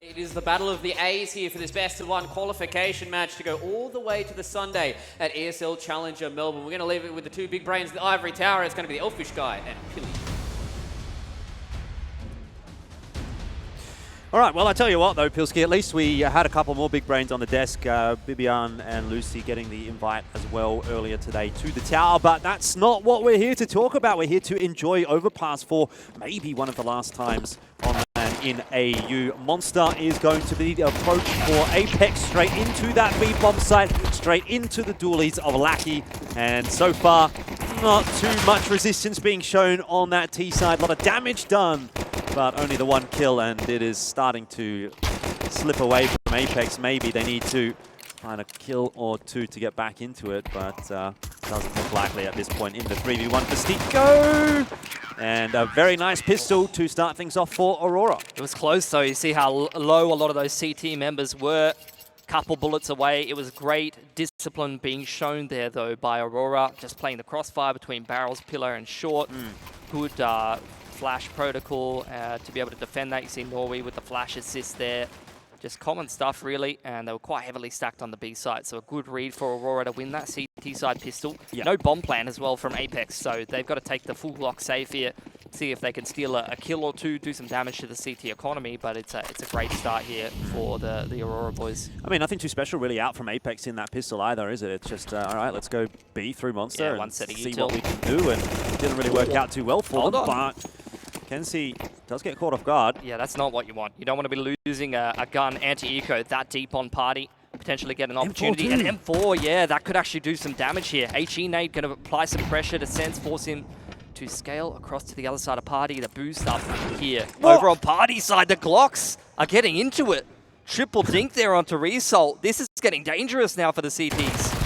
It is the battle of the A's here for this best-of-1 qualification match to go all the way to the Sunday at ESL Challenger Melbourne. We're going to leave it with the two big brains of the Ivory Tower. It's going to be the Elfish guy and Pilly. All right, well, I tell you what, though, Pilsky, at least we had a couple more big brains on the desk. Bibian and Lucy getting the invite as well earlier today to the tower, but that's not what we're here to talk about. We're here to enjoy Overpass for maybe one of the last times on land in AU. Monster is going to be the approach for Apeks, straight into that B-bomb site, straight into the dualies of Lackey, and so far, not too much resistance being shown on that T side. A lot of damage done, but only the one kill, and it is starting to slip away from Apeks. Maybe they need to find a kill or two to get back into it, but doesn't look likely at this point in the 3v1 for Stico. And a very nice pistol to start things off for Aurora. It was close, though. You see how low a lot of those CT members were. Couple bullets away. It was great discipline being shown there, though, by Aurora. Just playing the crossfire between barrels, pillar, and short. Good flash protocol to be able to defend that. You see Norwi with the flash assist there. Just common stuff, really, and they were quite heavily stacked on the B side, so a good read for Aurora to win that CT side pistol. Yep. No bomb plan as well from Apeks, so they've got to take the full lock save here, see if they can steal a kill or two, do some damage to the CT economy, but it's a great start here for the Aurora boys. I mean, nothing too special really out from Apeks in that pistol either, is it? It's just, all right, let's go B through Monster and see what we can do, and it didn't really work out too well for them, but Kenzie does get caught off guard. Yeah, that's not what you want. You don't want to be losing a gun anti-eco that deep on party. Potentially get an opportunity. And M4, yeah, that could actually do some damage here. HE Nate going to apply some pressure to Sense, force him to scale across to the other side of party. The boost up here. Over on party side, the Glocks are getting into it. Triple dink there onto Result. This is getting dangerous now for the CTs.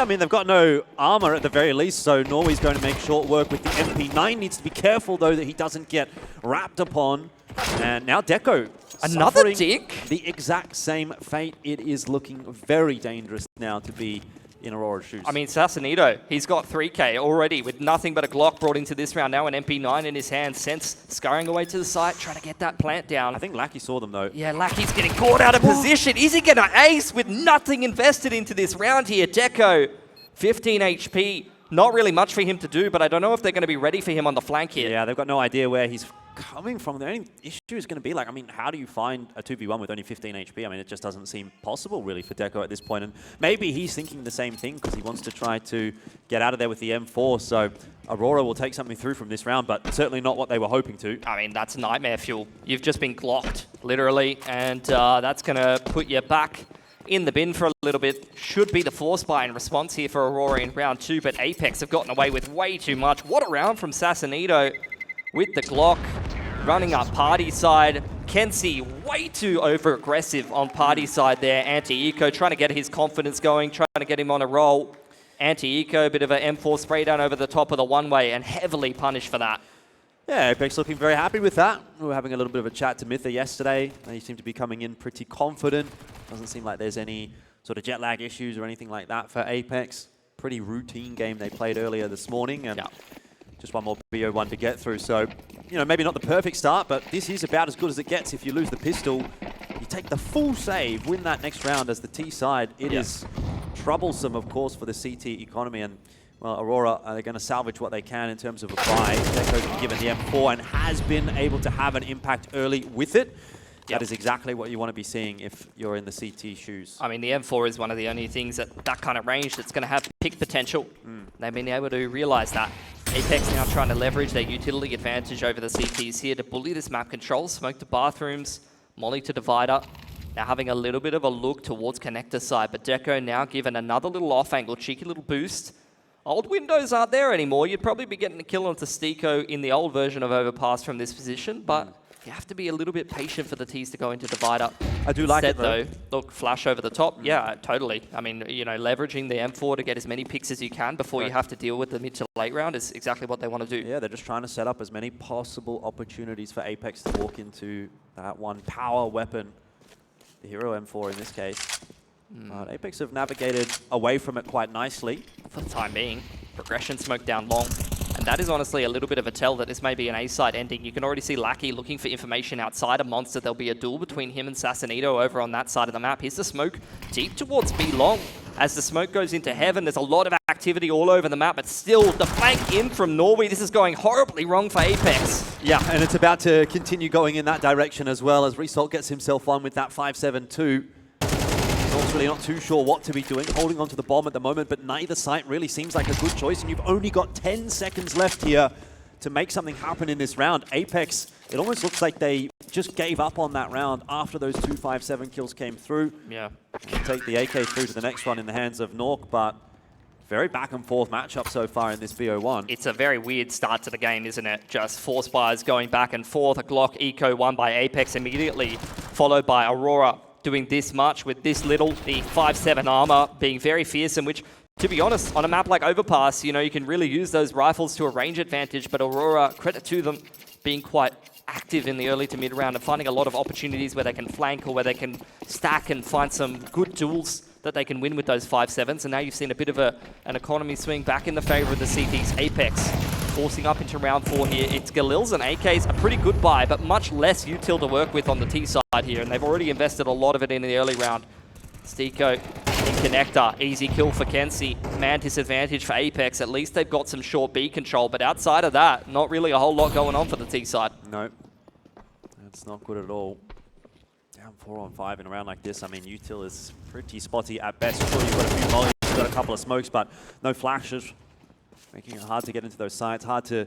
I mean, they've got no armor at the very least, so Norwi's going to make short work with the MP9. Needs to be careful, though, that he doesn't get wrapped upon. And now Deco. Another dick? The exact same fate. It is looking very dangerous now to be in Aurora's shoes. I mean, Sassanito, he's got 3K already with nothing but a Glock brought into this round. Now an MP9 in his hand. Sense scurrying away to the site, trying to get that plant down. I think Lackey saw them, though. Yeah, Lackey's getting caught out of position. Is he going to ace with nothing invested into this round here? Deco, 15 HP. Not really much for him to do, but I don't know if they're going to be ready for him on the flank here. Yeah, they've got no idea where he's coming from. The only issue is going to be, like, I mean, how do you find a 2v1 with only 15 HP? I mean, it just doesn't seem possible, really, for Deco at this point. And maybe he's thinking the same thing because he wants to try to get out of there with the M4. So Aurora will take something through from this round, but certainly not what they were hoping to. I mean, that's nightmare fuel. You've just been glocked, literally, and that's going to put you back in the bin for a little bit. Should be the force buy in response here for Aurora in round 2, but Apeks have gotten away with way too much. What a round from Sassanito with the Glock running up party side. Kenzie way too over-aggressive on party side there. Anti-Eco trying to get his confidence going, trying to get him on a roll. Anti-Eco, bit of an M4 spray down over the top of the one-way and heavily punished for that. Yeah, Apeks looking very happy with that. We were having a little bit of a chat to Mitha yesterday. They seem to be coming in pretty confident. Doesn't seem like there's any sort of jet lag issues or anything like that for Apeks. Pretty routine game they played earlier this morning, and just one more BO1 to get through. So, you know, maybe not the perfect start, but this is about as good as it gets. If you lose the pistol, you take the full save, win that next round as the T side. It is troublesome, of course, for the CT economy. And well, Aurora are going to salvage what they can in terms of a buy. Deco's been given the M4 and has been able to have an impact early with it. That is exactly what you want to be seeing if you're in the CT shoes. I mean, the M4 is one of the only things at that kind of range that's going to have pick potential. They've been able to realize that. Apeks now trying to leverage their utility advantage over the CTs here to bully this map control. Smoke to bathrooms, molly to divider. Now having a little bit of a look towards connector side, but Deco now given another little off angle, cheeky little boost. Old windows aren't there anymore. You'd probably be getting a kill onto Stico in the old version of Overpass from this position, but you have to be a little bit patient for the T's to go into divider. I do like it, though. Look, flash over the top. Yeah, totally. I mean, you know, leveraging the M4 to get as many picks as you can before you have to deal with the mid to late round is exactly what they want to do. Yeah, they're just trying to set up as many possible opportunities for Apeks to walk into that one power weapon, the hero M4 in this case. Apeks have navigated away from it quite nicely. For the time being, progression smoke down long. And that is honestly a little bit of a tell that this may be an A-side ending. You can already see Lackey looking for information outside of Monster. There'll be a duel between him and Sassanito over on that side of the map. Here's the smoke deep towards B long. As the smoke goes into heaven, there's a lot of activity all over the map, but still the flank in from Norwi. This is going horribly wrong for Apeks. Yeah, and it's about to continue going in that direction as well as Result gets himself on with that 5-7-2. Result's really not too sure what to be doing, holding onto the bomb at the moment, but neither site really seems like a good choice, and you've only got 10 seconds left here to make something happen in this round. Apeks, it almost looks like they just gave up on that round after those 2 5-7 kills came through. Yeah. Take the AK through to the next one in the hands of Nork, but very back and forth matchup so far in this BO1. It's a very weird start to the game, isn't it? Just 4 Spires going back and forth. A Glock eco won by Apeks immediately, followed by Aurora doing this much with this little. The 5-7 armor being very fearsome, which, to be honest, on a map like Overpass, you know, you can really use those rifles to a range advantage, but Aurora, credit to them, being quite active in the early to mid round and finding a lot of opportunities where they can flank or where they can stack and find some good duels that they can win with those 5-7s. And now you've seen a bit of an economy swing back in the favor of the CT's. Apeks forcing up into round 4 here. It's Galils and AKs, a pretty good buy, but much less util to work with on the T side here, and they've already invested a lot of it in the early round. Stiko in connector, easy kill for Kenzie. Man disadvantage for Apeks. At least they've got some short B control, but outside of that, not really a whole lot going on for the T side. No, that's not good at all. Down 4 on 5 in a round like this. I mean, util is pretty spotty at best. Sure, you've got a few volleys, you've got a couple of smokes, but no flashes, making it hard to get into those sites, hard to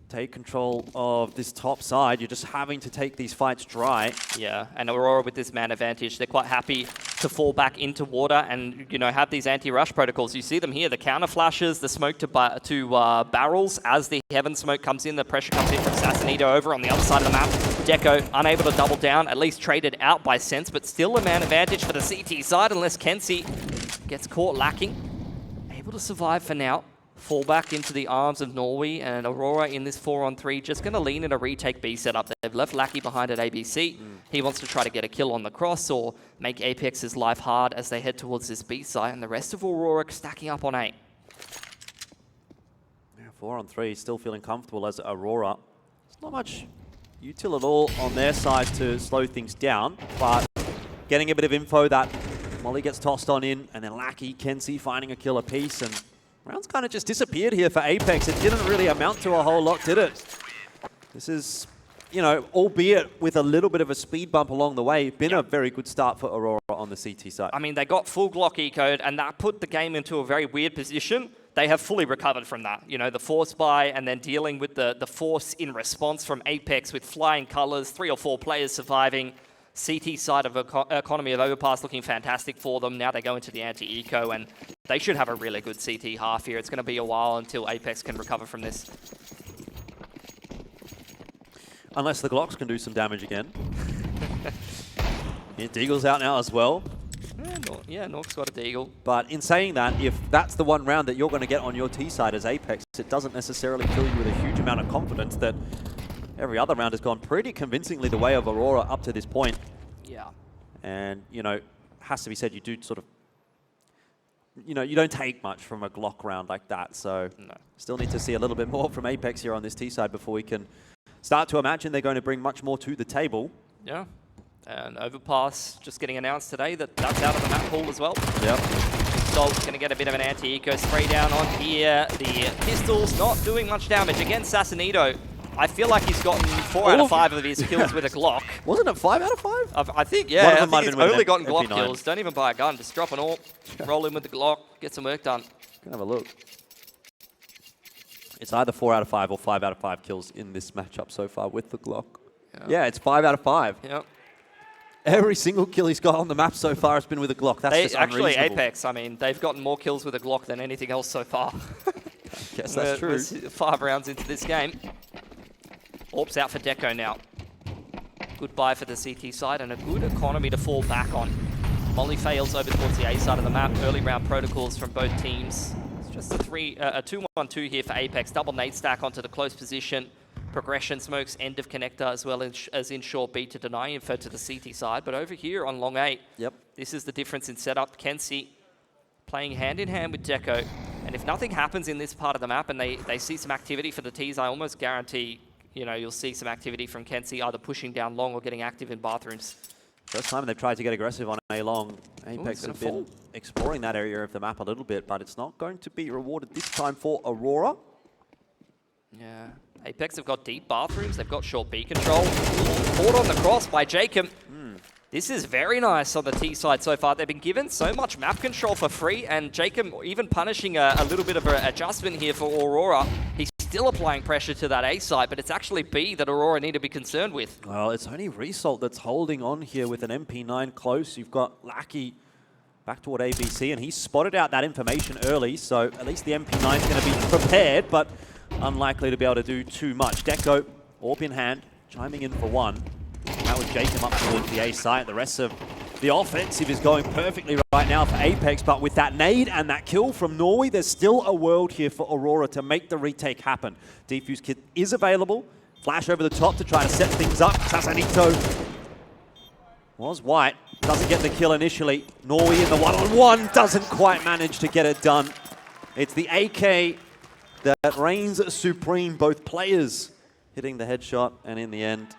take control of this top side. You're just having to take these fights dry. Yeah, and Aurora with this man advantage, they're quite happy to fall back into water and, you know, have these anti-rush protocols. You see them here, the counter flashes, the smoke to barrels as the heaven smoke comes in, the pressure comes in from Sassanito over on the other side of the map. Deco unable to double down, at least traded out by Sense, but still a man advantage for the CT side unless Kenzie gets caught lacking. Able to survive for now. Fall back into the arms of Norwi, and Aurora in this 4-on-3 just going to lean in a retake B setup. They've left Lackey behind at ABC. He wants to try to get a kill on the cross or make Apeks' life hard as they head towards this B site, and the rest of Aurora stacking up on A. Yeah, 4-on-3, still feeling comfortable as Aurora. There's not much util at all on their side to slow things down, but getting a bit of info that Molly gets tossed on in, and then Lackey, Kenzie finding a kill apiece, and round's kind of just disappeared here for Apeks. It didn't really amount to a whole lot, did it? This is, you know, albeit with a little bit of a speed bump along the way, been a very good start for Aurora on the CT side. I mean, they got full Glock ecoed, and that put the game into a very weird position. They have fully recovered from that. You know, the force buy and then dealing with the force in response from Apeks with flying colors, 3 or 4 players surviving. CT side of economy of Overpass looking fantastic for them. Now they go into the anti-eco, and they should have a really good CT half here. It's going to be a while until Apeks can recover from this. Unless the Glocks can do some damage again. Yeah, Deagle's out now as well. Yeah, Nork's got a Deagle. But in saying that, if that's the one round that you're going to get on your T side as Apeks, it doesn't necessarily fill you with a huge amount of confidence that every other round has gone pretty convincingly the way of Aurora up to this point. Yeah. And, you know, has to be said, you do sort of, you know, you don't take much from a Glock round like that. So No. still need to see a little bit more from Apeks here on this T side before we can start to imagine they're going to bring much more to the table. Yeah. And Overpass just getting announced today that that's out of the map pool as well. Yep. Salt's going to get a bit of an anti-eco spray down on here. The pistol's not doing much damage against Sassanito. I feel like he's gotten 4 out of 5 of his kills with a Glock. Wasn't it 5 out of 5? I think, yeah. I think he's only gotten MP9. Glock kills. Don't even buy a gun. Just drop an AWP, roll in with the Glock, get some work done. Can have a look. It's either 4 out of 5 or 5 out of 5 kills in this matchup so far with the Glock. Yeah, it's 5 out of 5. Yep. Every single kill he's got on the map so far has been with a Glock. That's just actually, unreasonable. Apeks, I mean, they've gotten more kills with a Glock than anything else so far. Yes, that's true. We're 5 rounds into this game. AWP's out for Deco now. Good buy for the CT side and a good economy to fall back on. Molly fails over towards the A side of the map. Early round protocols from both teams. It's just a 2-1-2 here for Apeks. Double nade stack onto the close position. Progression smokes end of connector as well as in short B to deny info to the CT side. But over here on long 8, Yep. this is the difference in setup. Kenzie playing hand in hand with Deco. And if nothing happens in this part of the map and they see some activity for the Ts, I almost guarantee, you know, you'll see some activity from Kenzie either pushing down long or getting active in bathrooms. First time they've tried to get aggressive on A long. Apeks have been exploring that area of the map a little bit, but it's not going to be rewarded this time for Aurora. Yeah, Apeks have got deep bathrooms. They've got short B control. Caught on the cross by Jacob. This is very nice on the T side so far. They've been given so much map control for free, and Jacob even punishing a little bit of an adjustment here for Aurora. He's still applying pressure to that A side, but it's actually B that Aurora need to be concerned with. Well, it's only Result that's holding on here with an MP9 close. You've got Lackey back toward ABC, and he spotted out that information early, so at least the MP9 is going to be prepared, but unlikely to be able to do too much. Deco, AWP in hand, chiming in for one. That was Jacob up towards the A site. The rest of the offensive is going perfectly right now for Apeks, but with that nade and that kill from Norwi, there's still a world here for Aurora to make the retake happen. Defuse kit is available. Flash over the top to try to set things up. Sasanito was white. Doesn't get the kill initially. Norwi in the one-on-one doesn't quite manage to get it done. It's the AK that reigns supreme. Both players hitting the headshot, and in the end,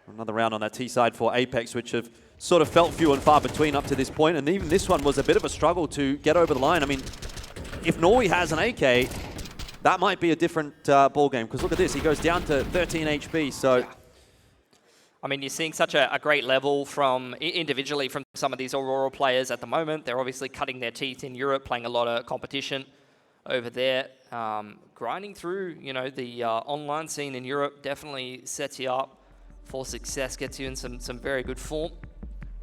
another round on that T side for Apeks, which have sort of felt few and far between up to this point. And even this one was a bit of a struggle to get over the line. I mean, if Norwi has an AK, that might be a different ball game. Because look at this, he goes down to 13 HP. So, I mean, you're seeing such a great level from individually from some of these Aurora players at the moment. They're obviously cutting their teeth in Europe, playing a lot of competition over there. Grinding through, you know, the online scene in Europe definitely sets you up for success, gets you in some very good form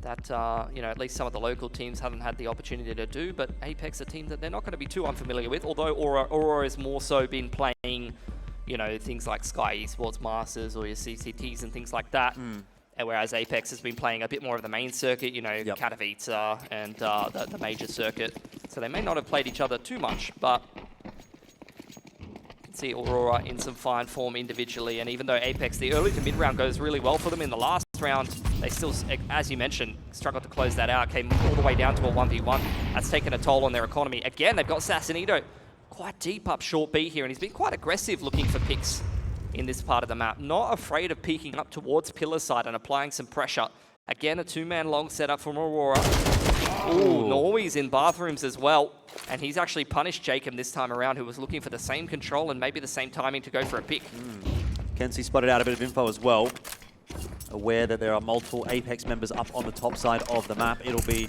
that, you know, at least some of the local teams haven't had the opportunity to do. But Apeks, a team that they're not going to be too unfamiliar with, although Aurora has more so been playing, you know, things like Sky Esports Masters or your CCTs and things like that. And whereas Apeks has been playing a bit more of the main circuit, you know, Katowice and the major circuit. So they may not have played each other too much, but see Aurora in some fine form individually, and even though Apeks, the early to mid round goes really well for them, in the last round they still, as you mentioned, struggled to close that out, came all the way down to a 1v1. That's taken a toll on their economy. Again, they've got Sasanito quite deep up short B here, and he's been quite aggressive looking for picks in this part of the map. Not afraid of peeking up towards pillar side and applying some pressure. Again, a two-man long setup from Aurora. Ooh, Norwi's in bathrooms as well. And he's actually punished Jacob this time around, who was looking for the same control and maybe the same timing to go for a pick. Kenzie spotted out a bit of info as well. Aware that there are multiple Apeks members up on the top side of the map. It'll be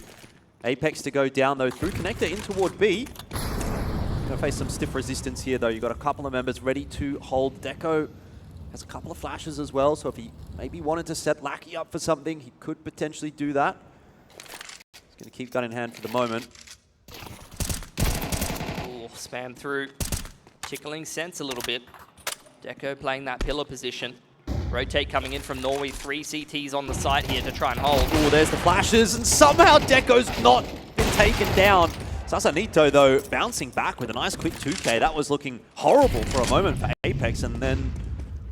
Apeks to go down, though, through connector in toward B. Going to face some stiff resistance here, though. You've got a couple of members ready to hold. Deco has a couple of flashes as well, so if he maybe wanted to set Lackey up for something, he could potentially do that. He's going to keep gun in hand for the moment. Spam through, tickling sense a little bit. Deco playing that pillar position. Rotate coming in from Norwi. 3 CTs on the site here to try and hold. Oh, there's the flashes, and somehow Deco's not been taken down. Sasanito, though, bouncing back with a nice quick 2K. That was looking horrible for a moment for Apeks, and then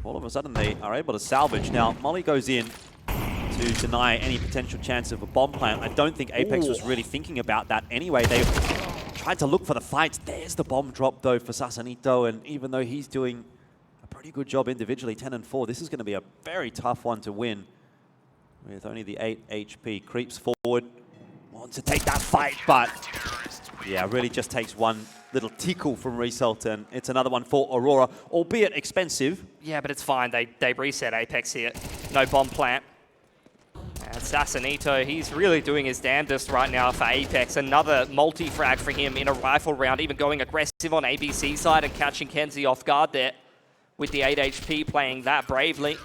all of a sudden they are able to salvage. Now, Molly goes in to deny any potential chance of a bomb plant. I don't think Apeks was really thinking about that anyway. They tried to look for the fights. There's the bomb drop, though, for Sasanito, and even though he's doing a pretty good job individually, 10-4, this is going to be a very tough one to win with only the 8 HP. Creeps forward, wants to take that fight, but yeah, really just takes one little tickle from Result, and it's another one for Aurora, albeit expensive. Yeah, but it's fine. They reset Apeks here. No bomb plant. And Sasanito, he's really doing his damnedest right now for Apeks. Another multi-frag for him in a rifle round, even going aggressive on ABC side and catching Kenzie off guard there with the 8 HP, playing that bravely.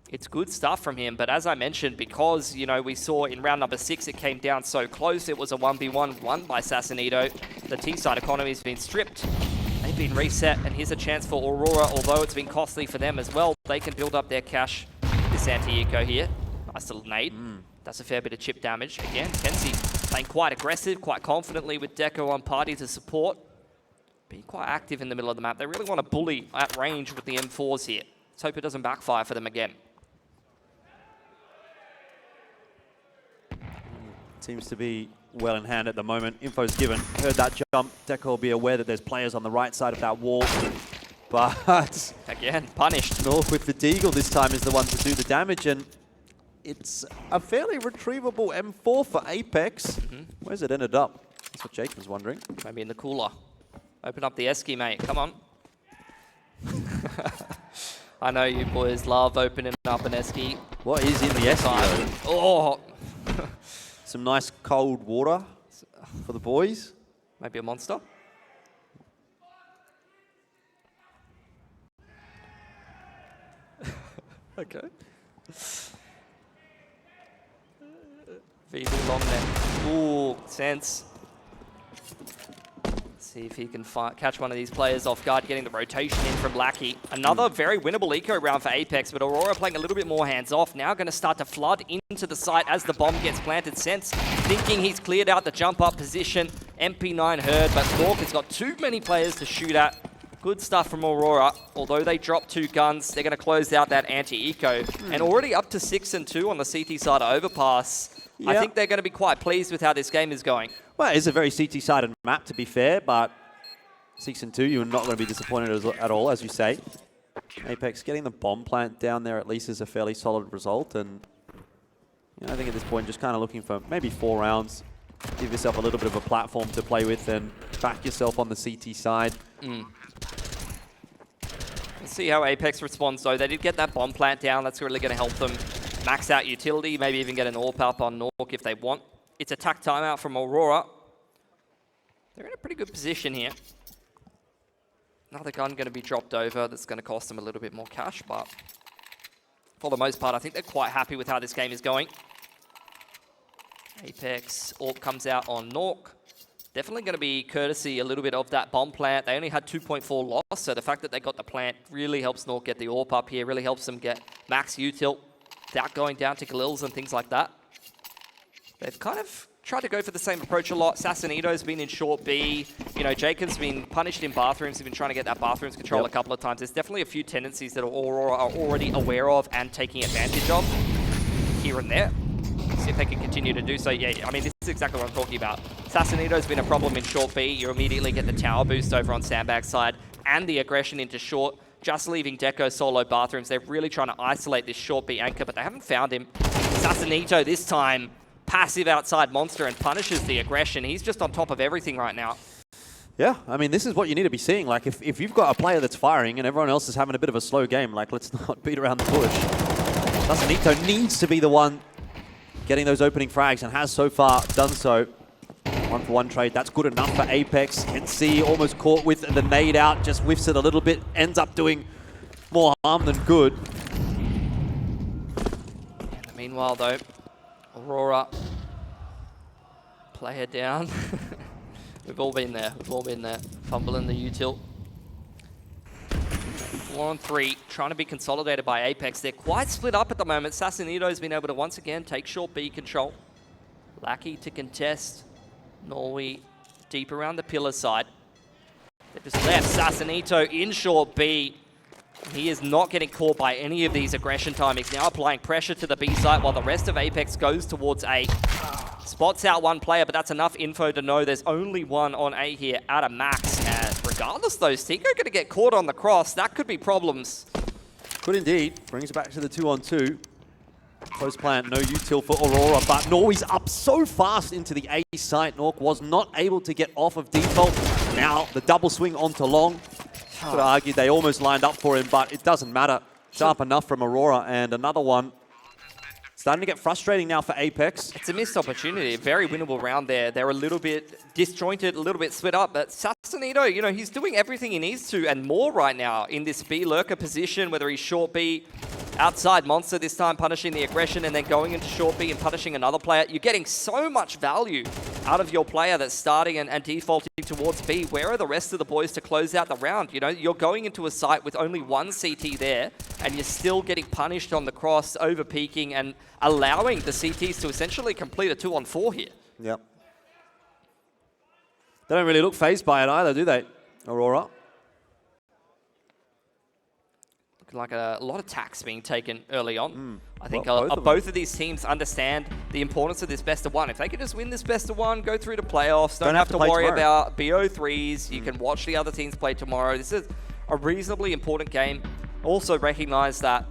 It's good stuff from him, but as I mentioned, because, you know, we saw in round number 6 it came down so close, it was a 1v1 won by Sasanito. The T-side economy has been stripped. They've been reset, and here's a chance for Aurora, although it's been costly for them as well. They can build up their cash. This anti-eco here. Nice little nade. Does a fair bit of chip damage. Again, Kenzie playing quite aggressive, quite confidently with Deco on party to support. Being quite active in the middle of the map. They really want to bully at range with the M4s here. Let's hope it doesn't backfire for them again. seems to be well in hand at the moment. Info's given. Heard that jump. Deco will be aware that there's players on the right side of that wall. But again, punished. North with the Deagle this time is the one to do the damage, and it's a fairly retrievable M4 for Apeks. Where's it ended up? That's what Jacob's wondering. Maybe in the cooler. Open up the esky, mate. Come on. I know you boys love opening up an esky. What is in the esky? Oh! Some nice cold water for the boys. Maybe a monster. Okay. VD long neck. Ooh, sense. See if he can catch one of these players off guard, getting the rotation in from Lackey. Another very winnable eco round for Apeks, but Aurora playing a little bit more hands-off. Now going to start to flood into the site as the bomb gets planted. Sense thinking he's cleared out the jump-up position. MP9 heard, but Nork has got too many players to shoot at. Good stuff from Aurora. Although they dropped 2 guns, they're going to close out that anti-eco. And already up to 6-2 on the CT side of Overpass. Yep. I think they're going to be quite pleased with how this game is going. Well, it's a very CT-sided map, to be fair, but 6-2, you're not going to be disappointed at all, as you say. Apeks getting the bomb plant down there at least is a fairly solid result, and I think at this point just kind of looking for maybe 4 rounds. Give yourself a little bit of a platform to play with and back yourself on the CT side. Let's see how Apeks responds, though. They did get that bomb plant down. That's really going to help them max out utility, maybe even get an AWP up on Nork if they want. It's attack timeout from Aurora. They're in a pretty good position here. Another gun going to be dropped over. That's going to cost them a little bit more cash, but for the most part, I think they're quite happy with how this game is going. Apeks, AWP comes out on Nork. Definitely going to be courtesy a little bit of that bomb plant. They only had 2.4 loss, so the fact that they got the plant really helps Nork get the AWP up here, really helps them get max util without going down to Galils and things like that. They've kind of tried to go for the same approach a lot. Sassanito's been in short B. You know, Jacob's been punished in bathrooms. He's been trying to get that bathrooms control a couple of times. There's definitely a few tendencies that Aurora are already aware of and taking advantage of here and there. See if they can continue to do so. Yeah, I mean, this is exactly what I'm talking about. Sassanito's been a problem in short B. You immediately get the tower boost over on Sandbag's side and the aggression into short, just leaving Deco solo bathrooms. They're really trying to isolate this short B anchor, but they haven't found him. Sassanito this time, passive outside monster and punishes the aggression. He's just on top of everything right now. Yeah, I mean, this is what you need to be seeing. Like, if you've got a player that's firing and everyone else is having a bit of a slow game, like, let's not beat around the bush. Sassanito needs to be the one getting those opening frags and has so far done so. 1-for-1 trade, that's good enough for Apeks. Can see almost caught with the nade out, just whiffs it a little bit, ends up doing more harm than good. Meanwhile, though, Aurora, player down. We've all been there. We've all been there. Fumbling the util. 4-on-3, trying to be consolidated by Apeks. They're quite split up at the moment. Sassanito's been able to once again take short B control. Lackey to contest. Norwi deep around the pillar side. They just left Sassanito in short B. He is not getting caught by any of these aggression timings. Now applying pressure to the B site while the rest of Apeks goes towards A. Spots out one player, but that's enough info to know there's only one on A here at a max. And regardless though, Stinko going to get caught on the cross. That could be problems. Could indeed. Brings it back to the 2-on-2. Close plant, no util for Aurora, but Norwi's up so fast into the A site. Nork was not able to get off of default. Now the double swing onto long. Could argue they almost lined up for him, but it doesn't matter. Sharp enough from Aurora, and another one. Starting to get frustrating now for Apeks. It's a missed opportunity, a very winnable round there. They're a little bit disjointed, a little bit split up, but Sassanito, you know, he's doing everything he needs to and more right now in this B lurker position, whether he's short B, outside monster this time, punishing the aggression and then going into short B and punishing another player. You're getting so much value out of your player that's starting and defaulting towards B. Where are the rest of the boys to close out the round? You know, you're going into a site with only one CT there and you're still getting punished on the cross, over peaking and allowing the CTs to essentially complete a 2-on-4 here. Yep. They don't really look fazed by it either, do they, Aurora? like a lot of tax being taken early on. I think Well, both of these teams understand the importance of this best of one. If they can just win this best of one, go through to playoffs, don't have to worry about BO3s, you can watch the other teams play tomorrow. This is a reasonably important game. Also recognize that,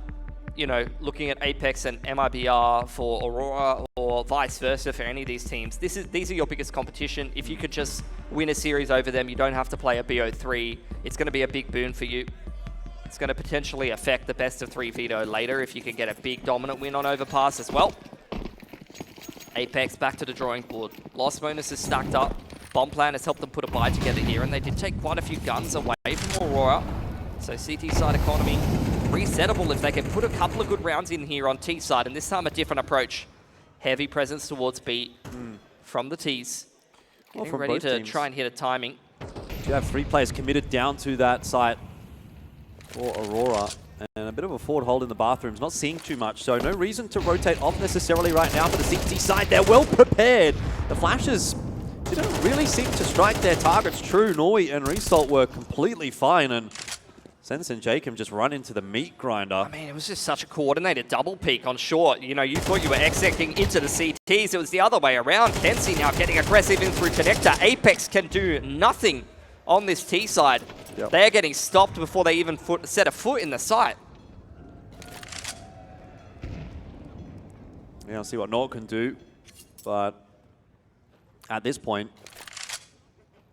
you know, looking at Apeks and MIBR for Aurora or vice versa for any of these teams, these are your biggest competition. If you could just win a series over them, you don't have to play a BO3. It's going to be a big boon for you. It's going to potentially affect the best of 3 veto later if you can get a big dominant win on Overpass as well. Apeks back to the drawing board. Loss bonus is stacked up. Bomb plan has helped them put a buy together here, and they did take quite a few guns away from Aurora. So CT side economy resettable if they can put a couple of good rounds in here on T side, and this time a different approach. Heavy presence towards B from the Ts. Getting ready to try and hit a timing. You have 3 players committed down to that site for Aurora, and a bit of a forward hold in the bathrooms. Not seeing too much, so no reason to rotate off necessarily right now for the CT side. They're well prepared. The flashes didn't really seem to strike their targets true. Norwi and Resalt were completely fine, and Sense and Jacob just run into the meat grinder. I mean, it was just such a coordinated double peak on short. You know, you thought you were execing into the CTs. It was the other way around. Kenzie now getting aggressive in through connector. Apeks can do nothing on this T side. Yep. They're getting stopped before they even set a foot in the site. Yeah, I'll see what Nord can do, but at this point,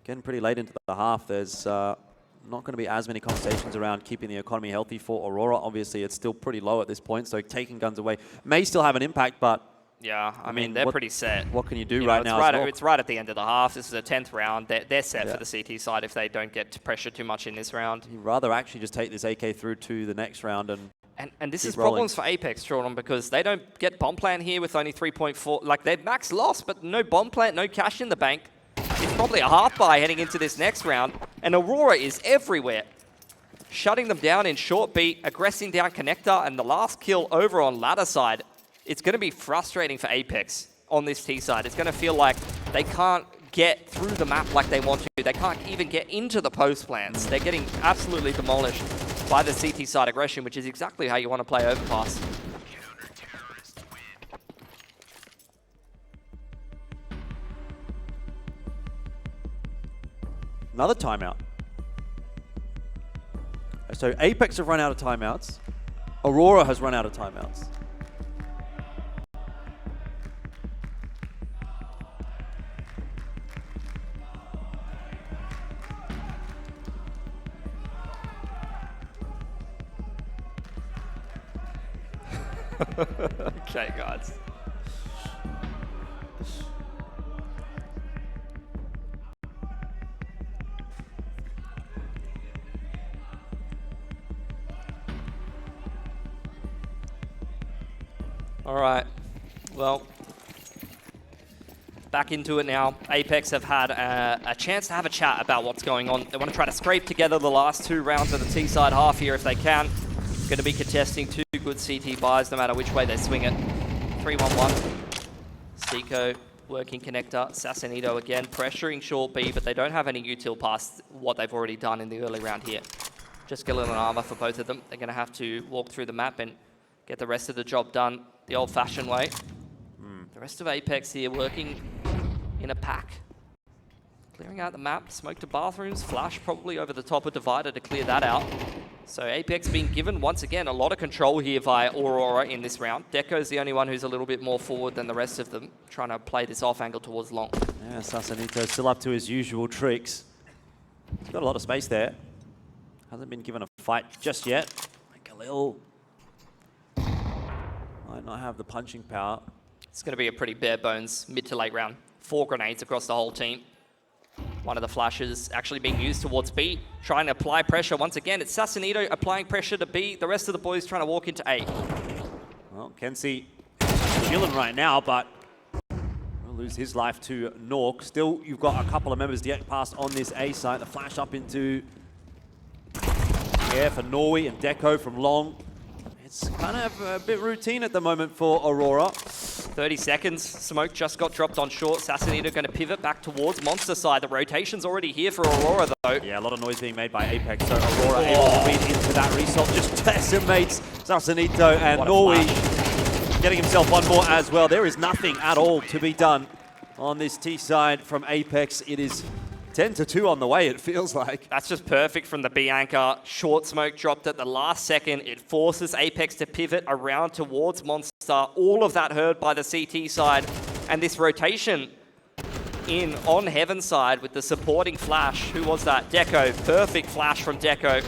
getting pretty late into the half, there's not going to be as many conversations around keeping the economy healthy for Aurora. Obviously, it's still pretty low at this point, so taking guns away may still have an impact, but yeah, I mean, they're pretty set. What can you do right now? It's right at the end of the half. This is the 10th round. They're set for the CT side if they don't get pressure too much in this round. You'd rather actually just take this AK through to the next round and this is problems for Apeks, Jordan, because they don't get bomb plan here with only 3.4. Like, they're max loss, but no bomb plan, no cash in the bank. It's probably a half buy heading into this next round, and Aurora is everywhere. Shutting them down in short beat, aggressing down connector, and the last kill over on ladder side. It's going to be frustrating for Apeks on this T side. It's going to feel like they can't get through the map like they want to. They can't even get into the post plans. They're getting absolutely demolished by the CT side aggression, which is exactly how you want to play Overpass. Another timeout. So Apeks have run out of timeouts. Aurora has run out of timeouts. Okay, guys. All right, well, back into it now. Apeks have had a chance to have a chat about what's going on. They want to try to scrape together the last 2 rounds of the T-side half here if they can. Going to be contesting 2 good CT buys no matter which way they swing it. 3-1-1. Seiko working connector. Sassanito again pressuring short B, but they don't have any util past what they've already done in the early round here. Just skeleton armor for both of them. They're going to have to walk through the map and get the rest of the job done the old-fashioned way. The rest of Apeks here working in a pack. Clearing out the map, smoke to bathrooms, flash probably over the top of divider to clear that out. So Apeks being given, once again, a lot of control here via Aurora in this round. Deco's the only one who's a little bit more forward than the rest of them, trying to play this off angle towards long. Yeah, Sassanito still up to his usual tricks. He's got a lot of space there. Hasn't been given a fight just yet. Khalil might not have the punching power. It's going to be a pretty bare bones mid to late round. 4 grenades across the whole team. One of the flashes actually being used towards B, trying to apply pressure. Once again, it's Sassanito applying pressure to B. The rest of the boys trying to walk into A. Well, Kenzie chilling right now, but will lose his life to Nork. Still, you've got a couple of members to get past on this A site. The flash up into air for Norwi and Deco from long. It's kind of a bit routine at the moment for Aurora. 30 seconds. Smoke just got dropped on short. Sassanito going to pivot back towards Monster side. The rotation's already here for Aurora, though. Yeah, a lot of noise being made by Apeks, so Aurora able to read into that result. Just decimates Sassanito, and Norwi getting himself one more as well. There is nothing at all to be done on this T side from Apeks. It is 10-2 on the way, it feels like. That's just perfect from the B anchor. Short Smoke dropped at the last second. It forces Apeks to pivot around towards Monster. All of that heard by the CT side. And this rotation in on Heaven side with the supporting flash. Who was that? Deco. Perfect flash from Deco.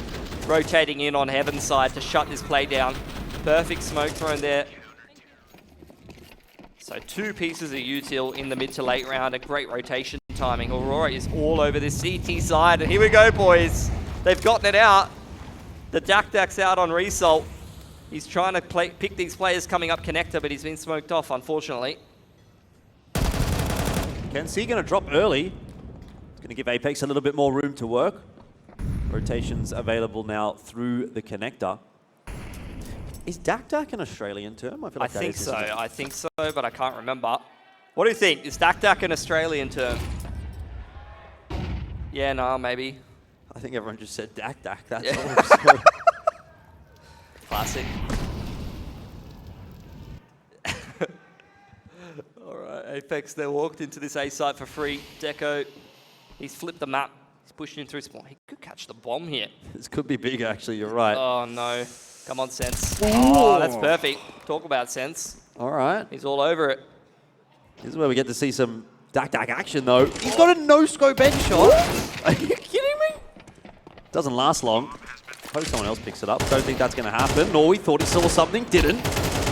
Rotating in on Heaven side to shut this play down. Perfect smoke thrown there. So 2 pieces of util in the mid to late round. A great rotation timing. Aurora is all over this CT side. And here we go, boys. They've gotten it out. The Dak's out on result. He's trying to pick these players coming up connector, but he's been smoked off, unfortunately. Kenzie going to drop early. It's going to give Apeks a little bit more room to work. Rotations available now through the connector. Is Dak an Australian term? I feel like I think so, but I can't remember. What do you think? Is Dak an Australian term? Yeah, no, maybe. I think everyone just said Dak. That's yeah. all. Classic. All right, Apeks, they walked into this A site for free. Deco, he's flipped the map. He's pushing in through spawn. He could catch the bomb here. This could be big, actually. You're right. Oh, no. Come on, Sense. Oh, that's perfect. Talk about Sense. All right. He's all over it. This is where we get to see some Dak action, though. He's got a no-scope headshot. Are you kidding me? Doesn't last long. Hope someone else picks it up. Don't think that's going to happen. Norwi thought he saw something, didn't.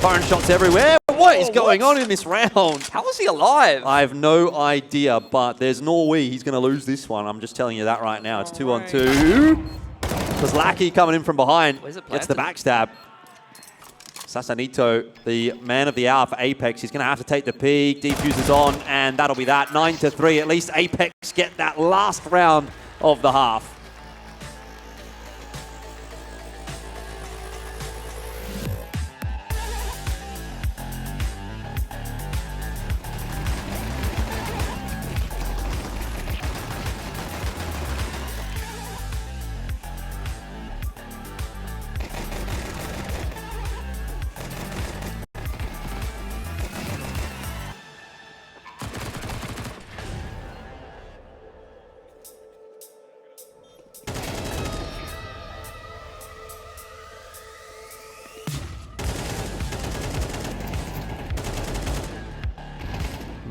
Firing shots everywhere. What is going on in this round? How is he alive? I have no idea, but there's Norwi. He's going to lose this one. I'm just telling you that right now. It's 2-on-2. Because Lackey coming in from behind gets the backstab. Sassanito, the man of the hour for Apeks. He's going to have to take the peak. Defuses on, and that'll be that. 9-3. At least Apeks get that last round of the half.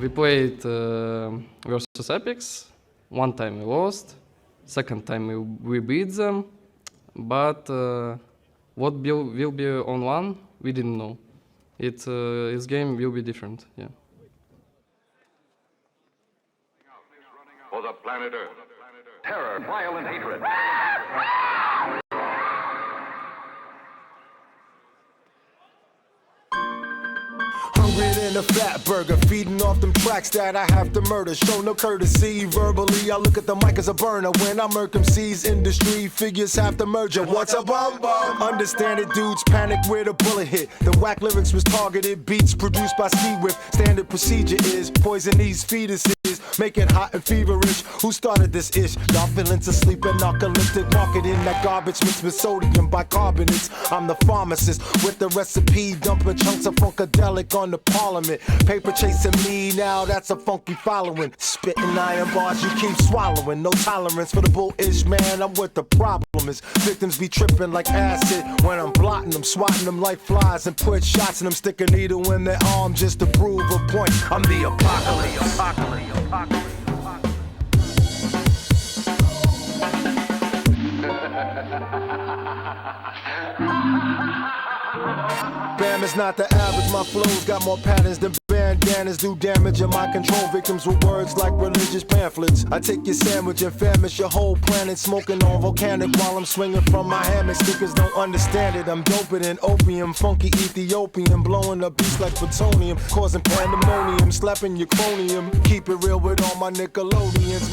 We played versus Apeks. One time we lost, second time we beat them, but what will be on one, we didn't know. This game will be different, yeah. For the planet Earth, terror, violent hatred. Hungrier than a fat burger, feeding off them tracks that I have to murder. Show no courtesy verbally. I look at the mic as a burner. When I murk MCs, industry figures have to merger. What's a bum bum? Understand it, dudes panic where the bullet hit. The whack lyrics was targeted, beats produced by Ski-Whip. Standard procedure is poison these fetuses. Make it hot and feverish. Who started this ish? Y'all feelings asleep and narcoleptic marketing that garbage mixed with sodium bicarbonates. I'm the pharmacist with the recipe, dumping chunks of funkadelic on the parliament. Paper chasing me now, that's a funky following. Spitting iron bars, you keep swallowing. No tolerance for the bullish, man. I'm what the problem is. Victims be tripping like acid when I'm blotting them, swatting them like flies, and put shots in them. Stick a needle in their arm just to prove a point. I'm the apocalypse. Bam is not the average, my flows got more patterns than bandanas do damage, and my control victims with words like religious pamphlets. I take your sandwich and famish your whole planet, smoking on volcanic while I'm swinging from my hammock. Stickers don't understand it, I'm doper than opium, funky Ethiopian, blowing up beats like plutonium, causing pandemonium, slapping your cronium. Keep it real with all my Nickelodeons,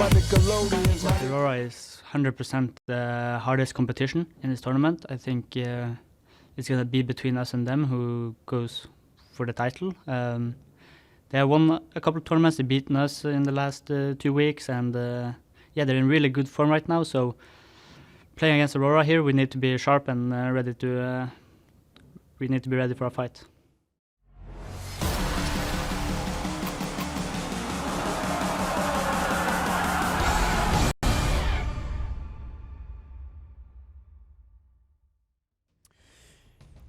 Aurora is 100% the hardest competition in this tournament. I think it's going to be between us and them who goes for the title. They have won a couple of tournaments. They've beaten us in the last 2 weeks, and yeah, they're in really good form right now. So playing against Aurora here, we need to be sharp and ready to. We need to be ready for a fight.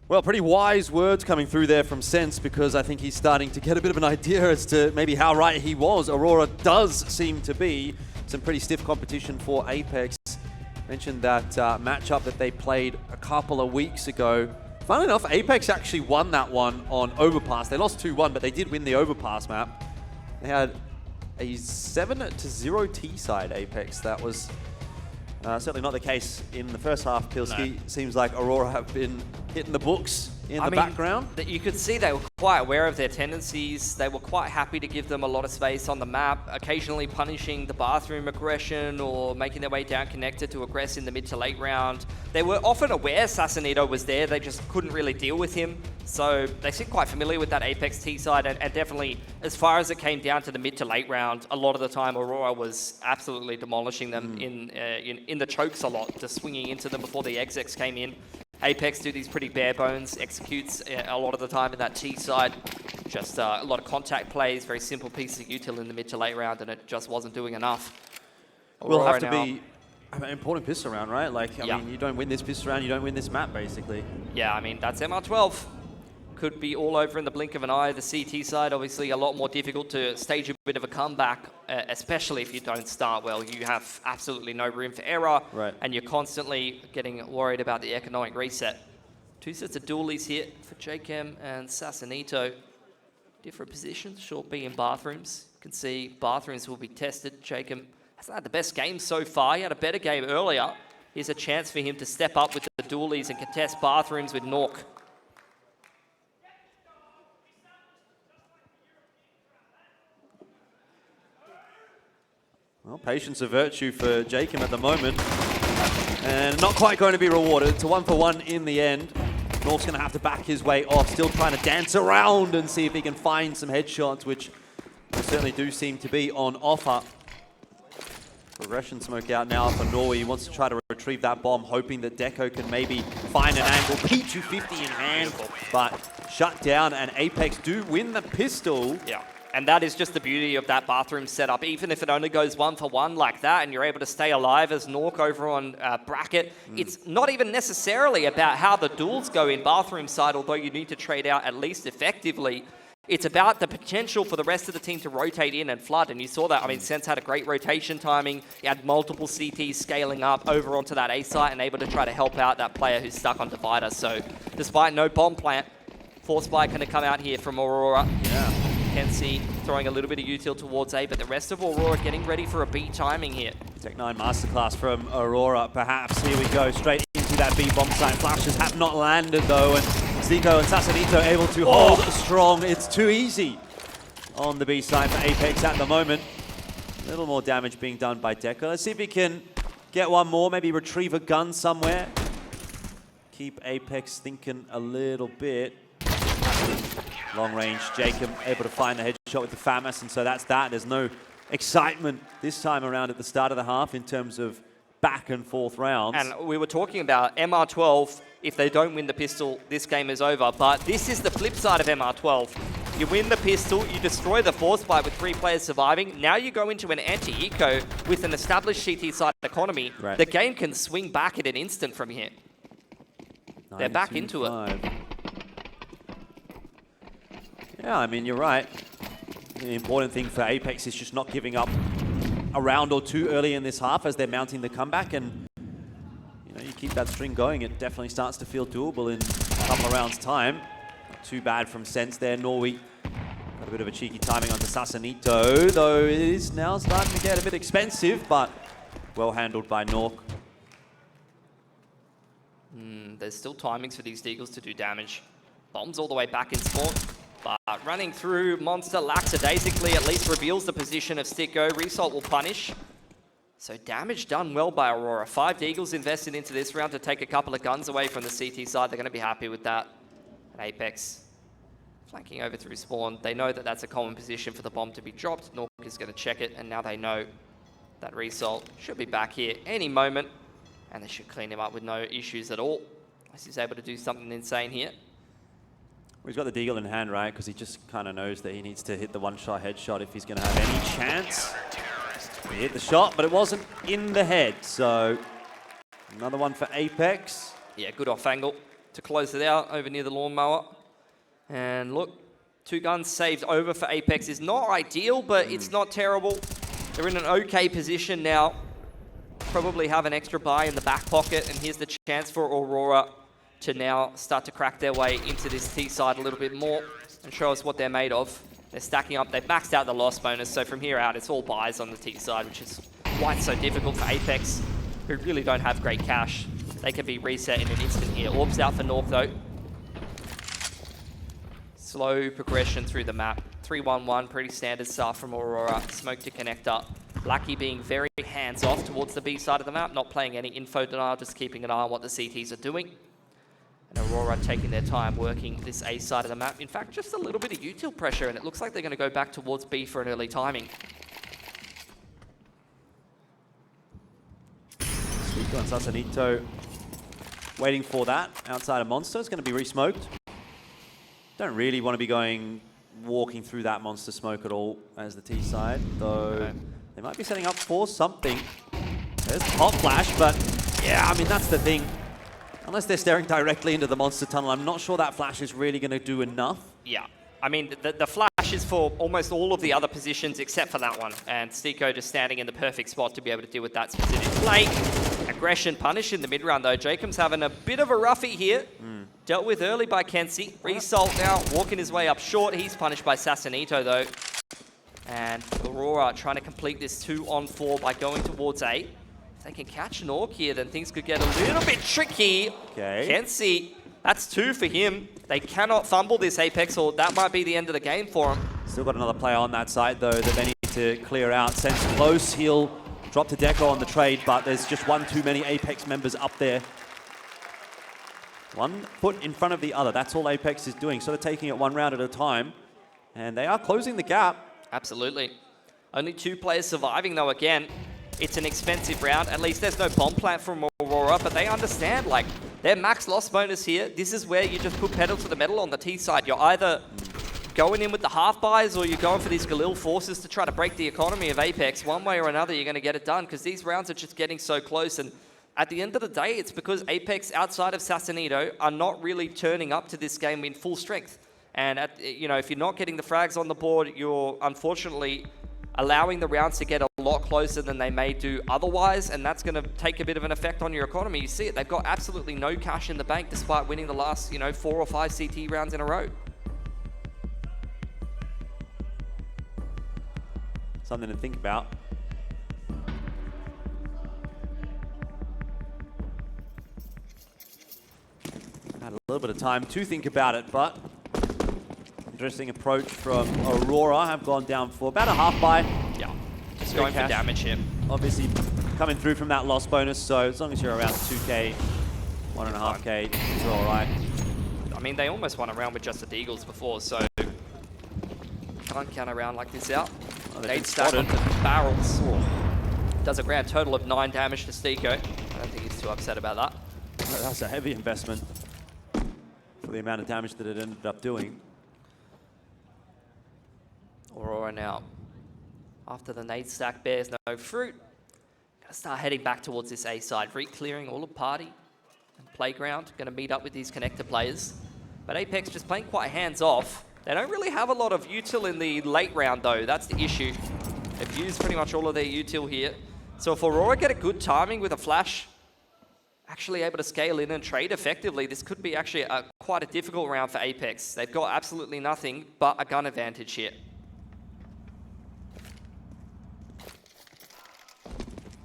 Well, pretty wise words coming through there from Sense, because I think he's starting to get a bit of an idea as to maybe how right he was. Aurora does seem to be some pretty stiff competition for Apeks. Mentioned that matchup that they played a couple of weeks ago. Funnily enough, Apeks actually won that one on Overpass. They lost 2-1, but they did win the Overpass map. They had a 7-0 T side Apeks. That was certainly not the case in the first half. Pilski, seems like Aurora have been hitting the books in the background. You could see they were quite aware of their tendencies. They were quite happy to give them a lot of space on the map, occasionally punishing the bathroom aggression or making their way down connected to aggress in the mid to late round. They were often aware Sassanito was there, they just couldn't really deal with him. So they seem quite familiar with that Apeks T side, and definitely as far as it came down to the mid to late round, a lot of the time Aurora was absolutely demolishing them in the chokes a lot, just swinging into them before the execs came in. Apeks do these pretty bare bones executes a lot of the time in that T side. Just a lot of contact plays, very simple piece of util in the mid to late round, and it just wasn't doing enough. Will have to be an important pistol round, right? Like, I mean, you don't win this pistol round, you don't win this map, basically. Yeah, I mean, that's MR12. Could be all over in the blink of an eye. The CT side, obviously, a lot more difficult to stage a bit of a comeback, especially if you don't start well. You have absolutely no room for error, and you're constantly getting worried about the economic reset. 2 sets of dualies here for JChem and Sassanito. Different positions, short B in bathrooms. You can see bathrooms will be tested. JChem hasn't had the best game so far. He had a better game earlier. Here's a chance for him to step up with the dualies and contest bathrooms with Nork. Well, patience a virtue for Jacob at the moment, and not quite going to be rewarded. It's a 1-for-1 in the end. North's going to have to back his way off, still trying to dance around and see if he can find some headshots, which certainly do seem to be on offer. Progression smoke out now for Norwi. He wants to try to retrieve that bomb, hoping that Deco can maybe find an angle. P250 in hand, but shut down, and Apeks do win the pistol. Yeah. And that is just the beauty of that bathroom setup. Even if it only goes 1-for-1 like that and you're able to stay alive as Nork over on bracket, it's not even necessarily about how the duels go in bathroom side, although you need to trade out at least effectively. It's about the potential for the rest of the team to rotate in and flood, and you saw that. I mean, Sense had a great rotation timing. He had multiple CTs scaling up over onto that A site and able to try to help out that player who's stuck on Divider. So despite no bomb plant, Force Spike going to come out here from Aurora. Yeah. Kenzie throwing a little bit of util towards A, but the rest of Aurora getting ready for a B timing here. Tech9 masterclass from Aurora, perhaps. Here we go, straight into that B bomb site. Flashes have not landed though, and Zico and Sassanito able to hold strong. It's too easy on the B side for Apeks at the moment. A little more damage being done by Deco. Let's see if he can get one more, maybe retrieve a gun somewhere. Keep Apeks thinking a little bit. Long range, Jacob able to find the headshot with the FAMAS, and so that's that. There's no excitement this time around at the start of the half in terms of back and forth rounds. And we were talking about MR12, if they don't win the pistol, this game is over. But this is the flip side of MR12. You win the pistol, you destroy the force fight with 3 players surviving. Now you go into an anti-eco with an established CT side economy. Right. The game can swing back in an instant from here. They're back into it. Yeah, I mean, you're right. The important thing for Apeks is just not giving up a round or two early in this half as they're mounting the comeback, and you know, you keep that string going, it definitely starts to feel doable in a couple of rounds' time. Not too bad from Sense there. Norwi got a bit of a cheeky timing onto Sassanito, though it is now starting to get a bit expensive, but well handled by Nork. There's still timings for these Deagles to do damage. Bombs all the way back in spawn. But running through Monster lackadaisically at least reveals the position of Sticko. Result will punish. So damage done well by Aurora. 5 Deagles invested into this round to take a couple of guns away from the CT side. They're going to be happy with that. And Apeks Flanking over through spawn. They know that that's a common position for the bomb to be dropped. Nork is going to check it, and now they know that Result should be back here any moment, and they should clean him up with no issues at all. Unless he's able to do something insane here. Well, he's got the deagle in hand, right? Because he just kind of knows that he needs to hit the one-shot headshot if he's going to have any chance. He hit the shot, but it wasn't in the head. So another one for Apeks. Yeah, good off angle to close it out over near the lawnmower. And look, 2 guns saved over for Apeks is not ideal, but it's not terrible. They're in an okay position now. Probably have an extra buy in the back pocket, and here's the chance for Aurora to now start to crack their way into this T side a little bit more and show us what they're made of. They're stacking up. They've maxed out the loss bonus, so from here out, it's all buys on the T side, which is why it's so difficult for Apeks, who really don't have great cash. They can be reset in an instant here. Orbs out for North, though. Slow progression through the map. 3-1-1, pretty standard stuff from Aurora. Smoke to connect up. Lucky being very hands-off towards the B side of the map, not playing any info denial, just keeping an eye on what the CTs are doing. And Aurora taking their time working this A side of the map. In fact, just a little bit of util pressure, and it looks like they're going to go back towards B for an early timing. Stico and Sasanito waiting for that. Outside of Monster, it's going to be re-smoked. Don't really want to be walking through that Monster smoke at all as the T side, though they might be setting up for something. There's the hot flash, but yeah, I mean, that's the thing. Unless they're staring directly into the Monster tunnel, I'm not sure that flash is really going to do enough. Yeah, I mean, the flash is for almost all of the other positions except for that one. And Stico just standing in the perfect spot to be able to deal with that specific play. Aggression punish in the mid-round, though. Jacob's having a bit of a roughie here. Dealt with early by Kenzie. Result now walking his way up short. He's punished by Sasanito, though. And Aurora trying to complete this 2-on-4 by going towards A. If they can catch an Orc here, then things could get a little bit tricky. Okay. Kenzie, that's 2 for him. They cannot fumble this Apeks, or that might be the end of the game for him. Still got another player on that side, though, that they need to clear out. Sense close, he'll drop to Deco on the trade, but there's just one too many Apeks members up there. One foot in front of the other. That's all Apeks is doing, sort of taking it one round at a time. And they are closing the gap. Absolutely. Only 2 players surviving, though, again. It's an expensive round. At least there's no bomb plant from Aurora, but they understand, like, their max loss bonus here. This is where you just put pedal to the metal on the T side. You're either going in with the half buys or you're going for these Galil forces to try to break the economy of Apeks. One way or another, you're going to get it done because these rounds are just getting so close. And at the end of the day, it's because Apeks, outside of Sasanito, are not really turning up to this game in full strength. And, if you're not getting the frags on the board, you're unfortunately allowing the rounds to get a lot closer than they may do otherwise, and that's going to take a bit of an effect on your economy. You see it, they've got absolutely no cash in the bank despite winning the last, 4 or 5 CT rounds in a row. Something to think about. Had a little bit of time to think about it, but interesting approach from Aurora. Have gone down for about a half buy. Yeah, just going for damage here. Obviously coming through from that loss bonus, so as long as you're around 2k, 1.5k, it's all right. I mean, they almost won a round with just the Deagles before, so can't count a round like this out. Oh, Nade stack onto barrels. Does a grand total of 9 damage to Stico. I don't think he's too upset about that. That's a heavy investment for the amount of damage that it ended up doing. Aurora now, after the nade stack bears no fruit, gonna start heading back towards this A side, re-clearing all of party and playground. Gonna meet up with these connector players. But Apeks just playing quite hands-off. They don't really have a lot of util in the late round, though. That's the issue. They've used pretty much all of their util here. So if Aurora get a good timing with a flash, actually able to scale in and trade effectively, this could be actually quite a difficult round for Apeks. They've got absolutely nothing but a gun advantage here.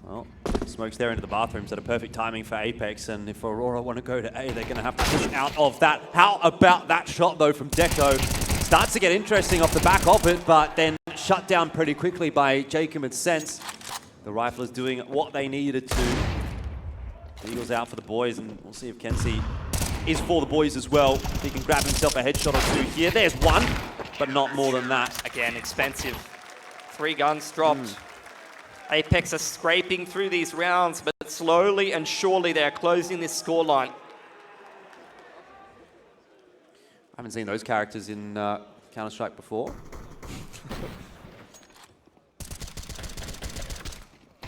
Well, Smoke's there into the bathrooms at a perfect timing for Apeks, and if Aurora want to go to A, they're going to have to push out of that. How about that shot, though, from Deco? Starts to get interesting off the back of it, but then shut down pretty quickly by Jacob and Sense. The Riflers doing what they needed to. The Eagles out for the boys, and we'll see if Kenzie is for the boys as well. He can grab himself a headshot or two here. There's one, but not more than that. Again, expensive. 3 guns dropped. Apeks are scraping through these rounds, but slowly and surely they're closing this scoreline. I haven't seen those characters in Counter-Strike before.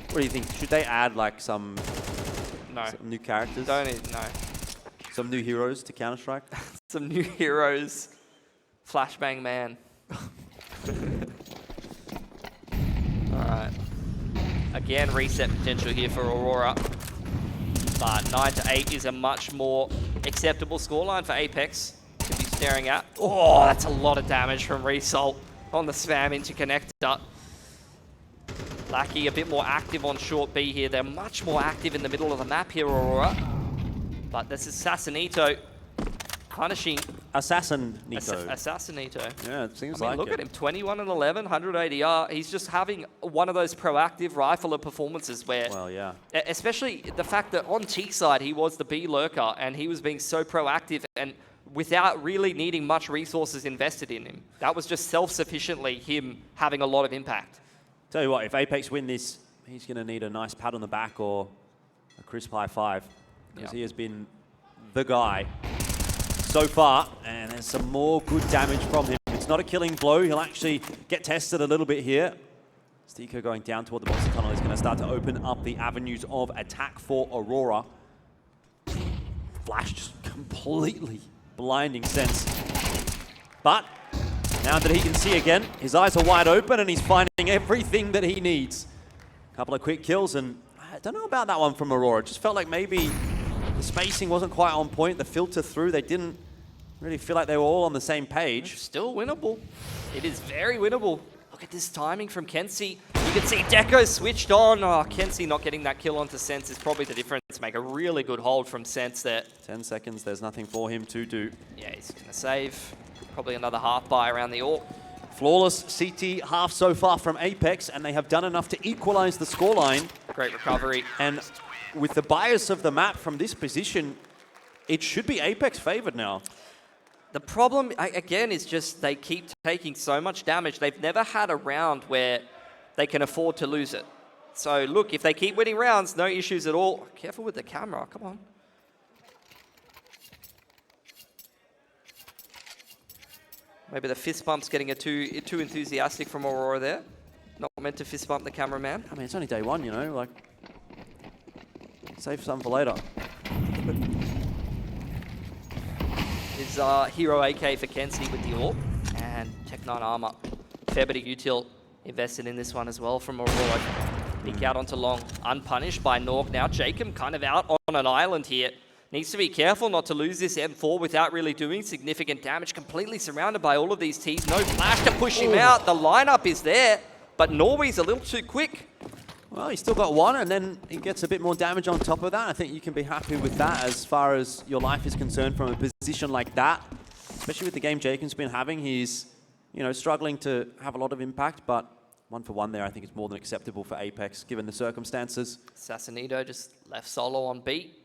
What do you think? Should they add like some new characters? Don't need, no. Some new heroes to Counter-Strike? Some new heroes. Flashbang man. Alright. Again, reset potential here for Aurora. But 9 to 8 is a much more acceptable scoreline for Apeks to be staring at. Oh, that's a lot of damage from Result on the spam into connector. Lackey a bit more active on short B here. They're much more active in the middle of the map here, Aurora. But this is Assassinito punishing. Assassinito. Assassinito. Yeah, it seems I mean, like look it. at him, 21 and 11, 100 ADR. He's just having one of those proactive rifler performances where, Well, yeah. especially the fact that on T side he was the B lurker and he was being so proactive and without really needing much resources invested in him. That was just self-sufficiently him having a lot of impact. Tell you what, if Apeks win this, he's going to need a nice pat on the back or a crisp high five. Because he has been the guy so far. And there's some more good damage from him. It's not a killing blow. He'll actually get tested a little bit here. Stiko going down toward the monster tunnel is going to start to open up the avenues of attack for Aurora. Flash just completely blinding sense. But now that he can see again, his eyes are wide open and he's finding everything that he needs. A couple of quick kills, and I don't know about that one from Aurora. It just felt like maybe the spacing wasn't quite on point. The filter through, they didn't really feel like they were all on the same page. It's still winnable. It is very winnable. Look at this timing from Kenzie. You can see Deco switched on. Oh, Kenzie not getting that kill onto Sense is probably the difference. Make a really good hold from Sense there. 10 seconds, there's nothing for him to do. Yeah, he's going to save. Probably another half buy around the AWP. Flawless CT half so far from Apeks, and they have done enough to equalize the scoreline. Great recovery. And with the bias of the map from this position, it should be Apeks favored now. The problem, again, is just they keep taking so much damage. They've never had a round where they can afford to lose it. So look, if they keep winning rounds, no issues at all. Careful with the camera, come on. Maybe the fist bump's getting too enthusiastic from Aurora there. Not meant to fist bump the cameraman. I mean, it's only day one, you know, like, save some for later. Is Hero AK for Kenzie with the AWP and Tech 9 armor. Fair bit of util invested in this one as well from Aurora. Peek out onto long, unpunished by Nork. Now Jacob kind of out on an island here. Needs to be careful not to lose this M4 without really doing significant damage. Completely surrounded by all of these Ts. No flash to push him out. The lineup is there, but Norwi's a little too quick. Well, he's still got one, and then he gets a bit more damage on top of that. I think you can be happy with that as far as your life is concerned from a position like that. Especially with the game Jacob's been having. He's, you know, struggling to have a lot of impact, but 1 for 1 there I think is more than acceptable for Apeks, given the circumstances. Assassinito just left solo on beat.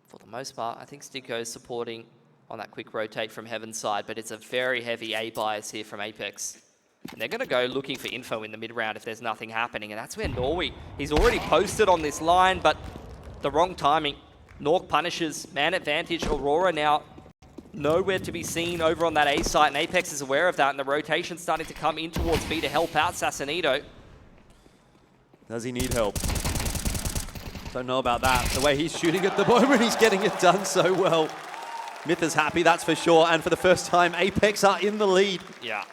For the most part, I think Stiko is supporting on that quick rotate from Heaven's side, but it's a very heavy A bias here from Apeks. And they're going to go looking for info in the mid-round if there's nothing happening, and that's where Norwi, he's already posted on this line, but the wrong timing. Nork punishes, man advantage. Aurora now nowhere to be seen over on that A site, and Apeks is aware of that, and the rotation's starting to come in towards B to help out Assassinito. Does he need help? Don't know about that. The way he's shooting at the moment, he's getting it done so well. Myth is happy, that's for sure. And for the first time, Apeks are in the lead. Yeah.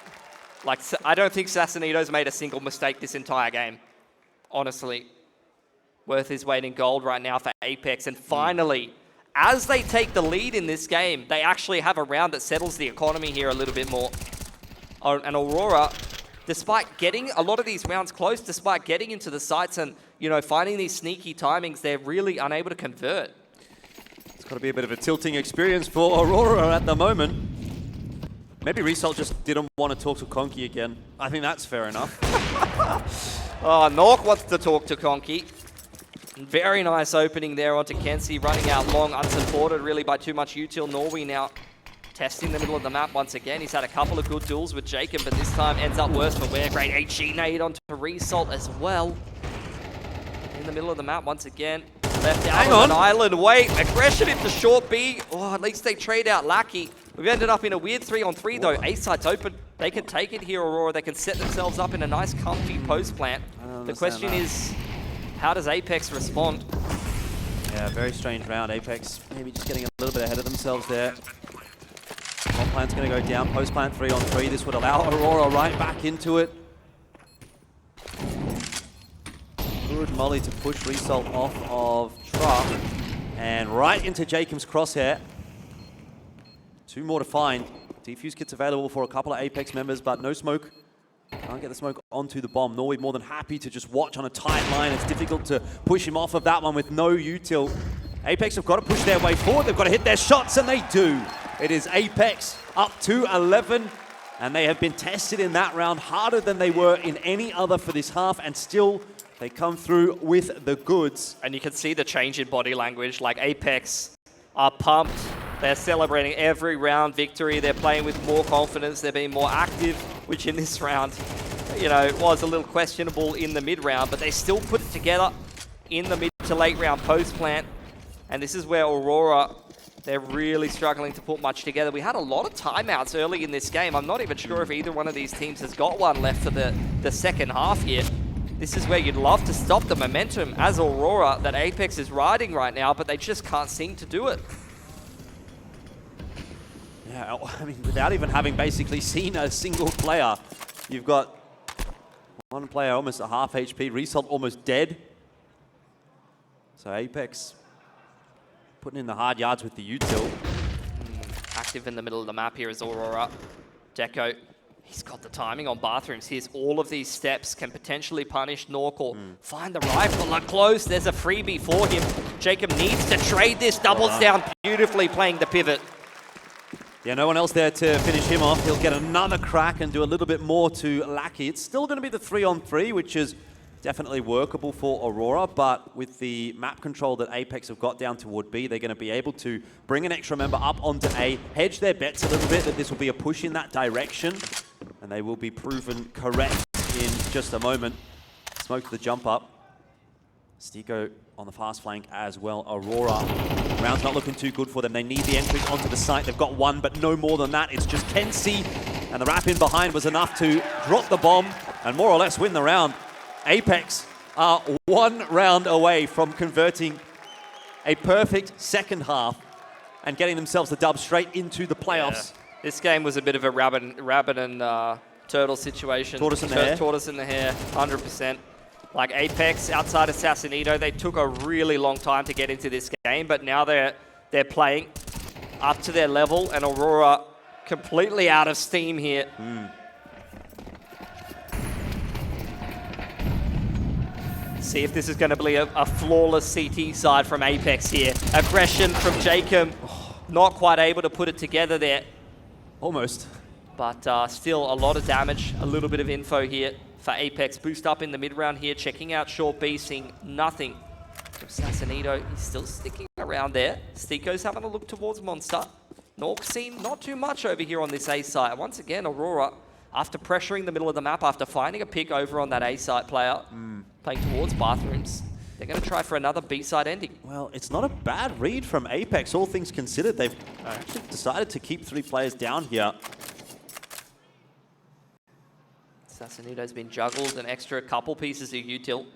Like, I don't think Assassinito's made a single mistake this entire game. Honestly. Worth his weight in gold right now for Apeks. And finally, as they take the lead in this game, they actually have a round that settles the economy here a little bit more. And Aurora, despite getting a lot of these rounds close, despite getting into the sights and, you know, finding these sneaky timings, they're really unable to convert. It's got to be a bit of a tilting experience for Aurora at the moment. Maybe Result just didn't want to talk to Conky again. I think that's fair enough. Oh, Nork wants to talk to Conky. Very nice opening there onto Kenzie, running out long, unsupported really by too much util. Norwi now testing the middle of the map once again. He's had a couple of good duels with Jacob, but this time ends up worse for wear. Great HG nade onto Result as well. In the middle of the map once again. Left out on an island. Wait, aggression into short B. Oh, at least they trade out Lackey. We've ended up in a weird 3-on-3 though. A site's open. They can take it here, Aurora. They can set themselves up in a nice comfy post plant. The question is, how does Apeks respond? Yeah, very strange round. Apeks maybe just getting a little bit ahead of themselves there. Top plant's going to go down. Post plant 3-on-3. This would allow Aurora right back into it. Good molly to push Result off of Truck. And right into Jacob's crosshair. 2 more to find. Defuse kit's available for a couple of Apeks members, but no smoke. Can't get the smoke onto the bomb. Norwi more than happy to just watch on a tight line. It's difficult to push him off of that one with no util. Apeks have got to push their way forward. They've got to hit their shots, and they do. It is Apeks up to 11, and they have been tested in that round harder than they were in any other for this half, and still they come through with the goods. And you can see the change in body language. Like Apeks are pumped. They're celebrating every round victory. They're playing with more confidence. They're being more active, which in this round, you know, was a little questionable in the mid round, but they still put it together in the mid to late round post plant. And this is where Aurora, they're really struggling to put much together. We had a lot of timeouts early in this game. I'm not even sure if either one of these teams has got one left for the second half here. This is where you'd love to stop the momentum as Aurora that Apeks is riding right now, but they just can't seem to do it. Yeah, I mean, without even having basically seen a single player, you've got one player almost at half HP, Result almost dead. So Apeks putting in the hard yards with the util. Active in the middle of the map here is Aurora. Deco, he's got the timing on bathrooms. Here's all of these steps can potentially punish Nork or find the rifle. Look close, there's a freebie for him. Jacob needs to trade this, doubles down beautifully playing the pivot. Yeah, no one else there to finish him off. He'll get another crack and do a little bit more to Lackey. It's still going to be the 3-on-3, which is definitely workable for Aurora, but with the map control that Apeks have got down toward B, they're going to be able to bring an extra member up onto A, hedge their bets a little bit that this will be a push in that direction, and they will be proven correct in just a moment. Smoke the jump up. Stiko on the fast flank as well. Aurora, round's not looking too good for them. They need the entry onto the site. They've got one, but no more than that. It's just Kenzie, and the wrap in behind was enough to drop the bomb and more or less win the round. Apeks are 1 round away from converting a perfect second half and getting themselves the dub straight into the playoffs. Yeah. This game was a bit of a rabbit and turtle situation. Tortoise in the hair. Tortoise in the hair, 100%. Like Apeks, outside of Assassinito, they took a really long time to get into this game, but now they're playing up to their level, and Aurora completely out of steam here. See if this is going to be a flawless CT side from Apeks here. Aggression from Jacob, not quite able to put it together there. Almost. But still a lot of damage, a little bit of info here for Apeks. Boost up in the mid round here, checking out short B, seeing nothing from Assassinito. He's still sticking around there. Stiko's having a look towards Monster. Nork seen not too much over here on this A site. Once again, Aurora, after pressuring the middle of the map, after finding a pick over on that A site player, playing towards bathrooms, they're going to try for another B side ending. Well, it's not a bad read from Apeks, all things considered. They've actually decided to keep 3 players down here. Assassinito's been juggled an extra couple pieces of util,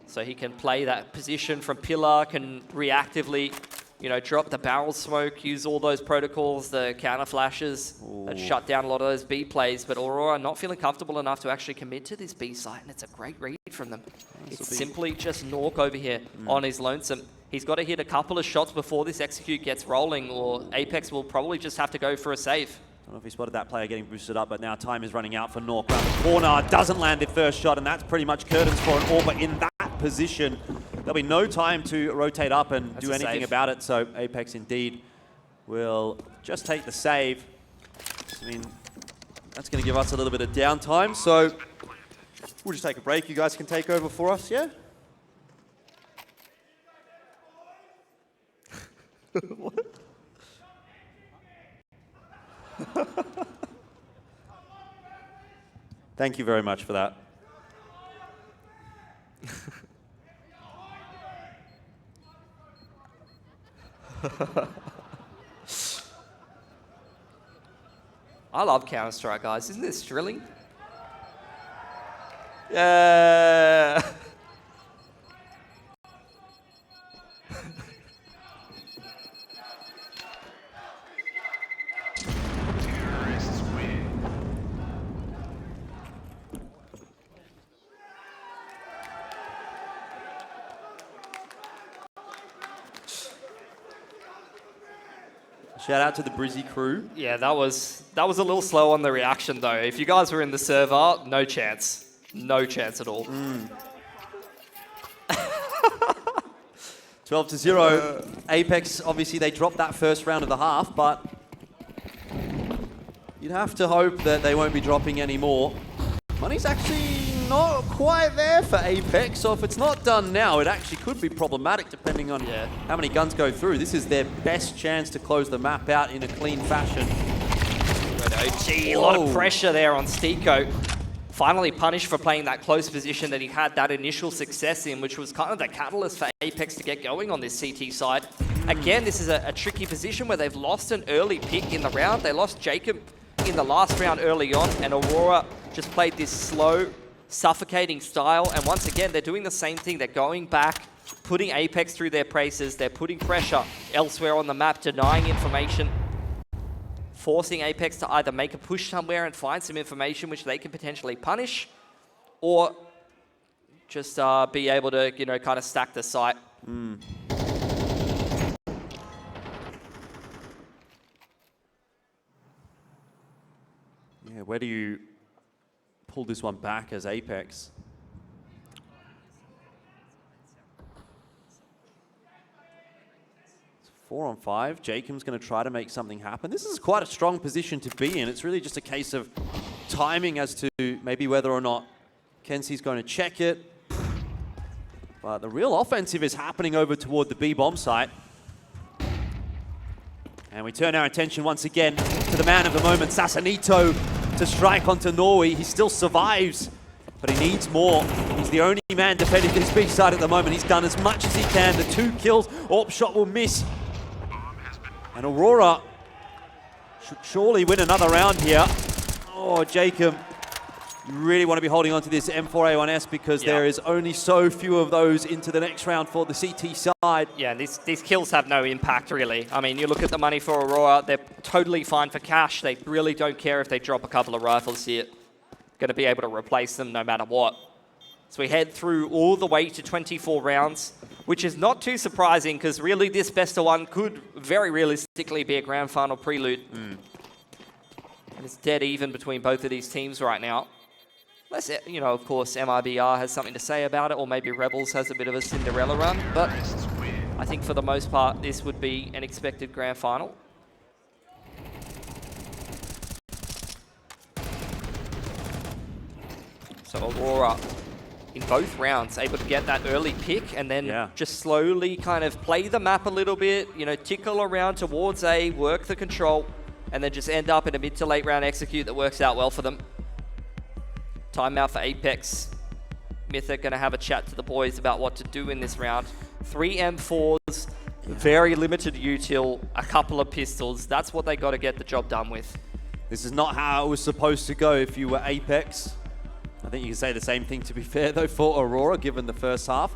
so he can play that position from pillar, can reactively, you know, drop the barrel smoke, use all those protocols, the counter flashes, that shut down a lot of those B plays. But Aurora not feeling comfortable enough to actually commit to this B site, and it's a great read from them. It's simply just Nork over here on his lonesome. He's got to hit a couple of shots before this execute gets rolling, or Apeks will probably just have to go for a save. I don't know if he spotted that player getting boosted up, but now time is running out for Nork. Around the corner, doesn't land the first shot, and that's pretty much curtains for an Orba in that position. There'll be no time to rotate up and do anything about it, so Apeks indeed will just take the save. I mean, that's going to give us a little bit of downtime, so we'll just take a break. You guys can take over for us, yeah? Thank you very much for that. I love Counter-Strike, guys. Isn't this thrilling? Yeah. Shout out to the Brizzy crew. Yeah, that was a little slow on the reaction though. If you guys were in the server, no chance. No chance at all. 12-0. Apeks, obviously they dropped that first round of the half, but you'd have to hope that they won't be dropping any more. Money's actually not quite there for Apeks, so if it's not done now, it actually could be problematic depending on how many guns go through. This is their best chance to close the map out in a clean fashion. Gee, a lot of pressure there on Stiko. Finally punished for playing that close position that he had that initial success in, which was kind of the catalyst for Apeks to get going on this CT side. Again, this is a tricky position where they've lost an early pick in the round. They lost Jacob in the last round early on, and Aurora just played this slow, suffocating style. And once again, they're doing the same thing. They're going back, putting Apeks through their paces. They're putting pressure elsewhere on the map, denying information, forcing Apeks to either make a push somewhere and find some information which they can potentially punish, or just be able to, you know, kind of stack the site. Yeah, where do you pull this one back as Apeks? It's 4 on 5. Jacob's going to try to make something happen. This is quite a strong position to be in. It's really just a case of timing as to maybe whether or not Kensey's going to check it. But the real offensive is happening over toward the B bomb site. And we turn our attention once again to the man of the moment, Sassanito, to strike onto Norwi. He still survives, but he needs more. He's the only man defending this B side at the moment. He's done as much as he can. The 2 kills, AWP shot will miss. And Aurora should surely win another round here. Oh, Jacob, you really want to be holding on to this M4A1S because there is only so few of those into the next round for the CT side. Yeah, these kills have no impact, really. I mean, you look at the money for Aurora, they're totally fine for cash. They really don't care if they drop a couple of rifles here. Going to be able to replace them no matter what. So we head through all the way to 24 rounds, which is not too surprising because really this best of one could very realistically be a grand final prelude. And it's dead even between both of these teams right now. Unless, you know, of course, MIBR has something to say about it, or maybe Rebels has a bit of a Cinderella run. But I think for the most part, this would be an expected grand final. So Aurora, in both rounds, able to get that early pick and then just slowly kind of play the map a little bit, you know, tickle around towards A, work the control, and then just end up in a mid to late round execute that works out well for them. Timeout for Apeks. Mythic going to have a chat to the boys about what to do in this round. 3 M4s, very limited util, a couple of pistols. That's what they got to get the job done with. This is not how it was supposed to go if you were Apeks. I think you can say the same thing, to be fair, though, for Aurora, given the first half.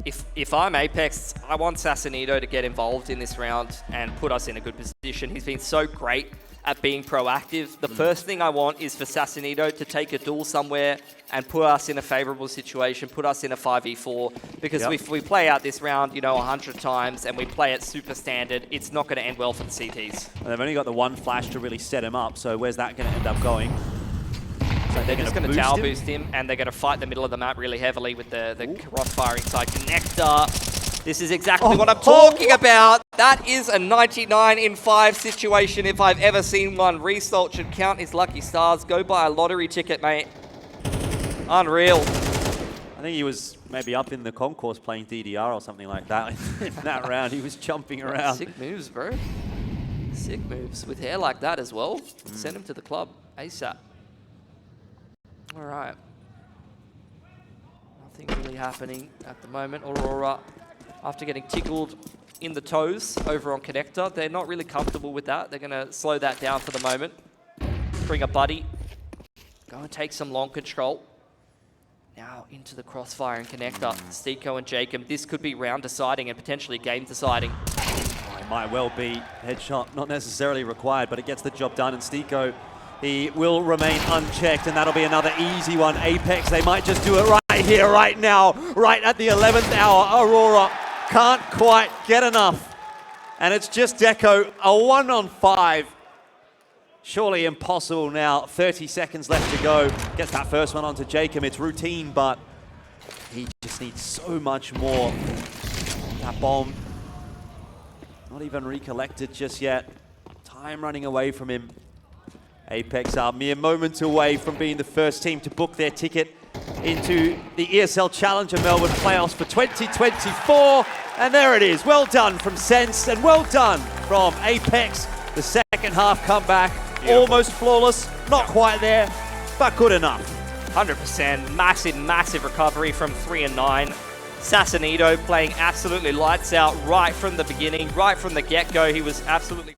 If I'm Apeks, I want Sassanito to get involved in this round and put us in a good position. He's been so great at being proactive. The first thing I want is for Sassanito to take a duel somewhere and put us in a favorable situation, put us in a 5v4. Because if we play out this round, you know, 100 times and we play it super standard, it's not going to end well for the CTs. And they've only got the 1 flash to really set him up, so where's that going to end up going? So they're just going to tower boost him, and they're going to fight the middle of the map really heavily with the cross-firing side connector. This is exactly what I'm talking about. That is a 99 in 5 situation if I've ever seen one. Result should count his lucky stars. Go buy a lottery ticket, mate. Unreal. I think he was maybe up in the concourse playing DDR or something like that. In that round, he was jumping around. Sick moves, bro. Sick moves. With hair like that as well. Send him to the club ASAP. All right. Nothing really happening at the moment. Aurora, after getting tickled in the toes over on connector, they're not really comfortable with that. They're going to slow that down for the moment. Bring a buddy. Go and take some long control. Now into the crossfire and connector. Stico and Jacob. This could be round deciding and potentially game deciding. Oh, it might well be. Headshot not necessarily required, but it gets the job done. And Stico, he will remain unchecked, and that'll be another easy one. Apeks, they might just do it right here, right now, right at the 11th hour. Aurora can't quite get enough. And it's just Deco, a 1-on-5. Surely impossible now. 30 seconds left to go. Gets that first one onto Jacob. It's routine, but he just needs so much more. That bomb, not even recollected just yet. Time running away from him. Apeks are mere moments away from being the first team to book their ticket into the ESL Challenger Melbourne playoffs for 2024. And there it is. Well done from Sense, and well done from Apeks. The second half comeback. Almost flawless, not quite there, but good enough. 100%. Massive, massive recovery from 3 and 9. Sassanito playing absolutely lights out right from the beginning, right from the get-go. He was absolutely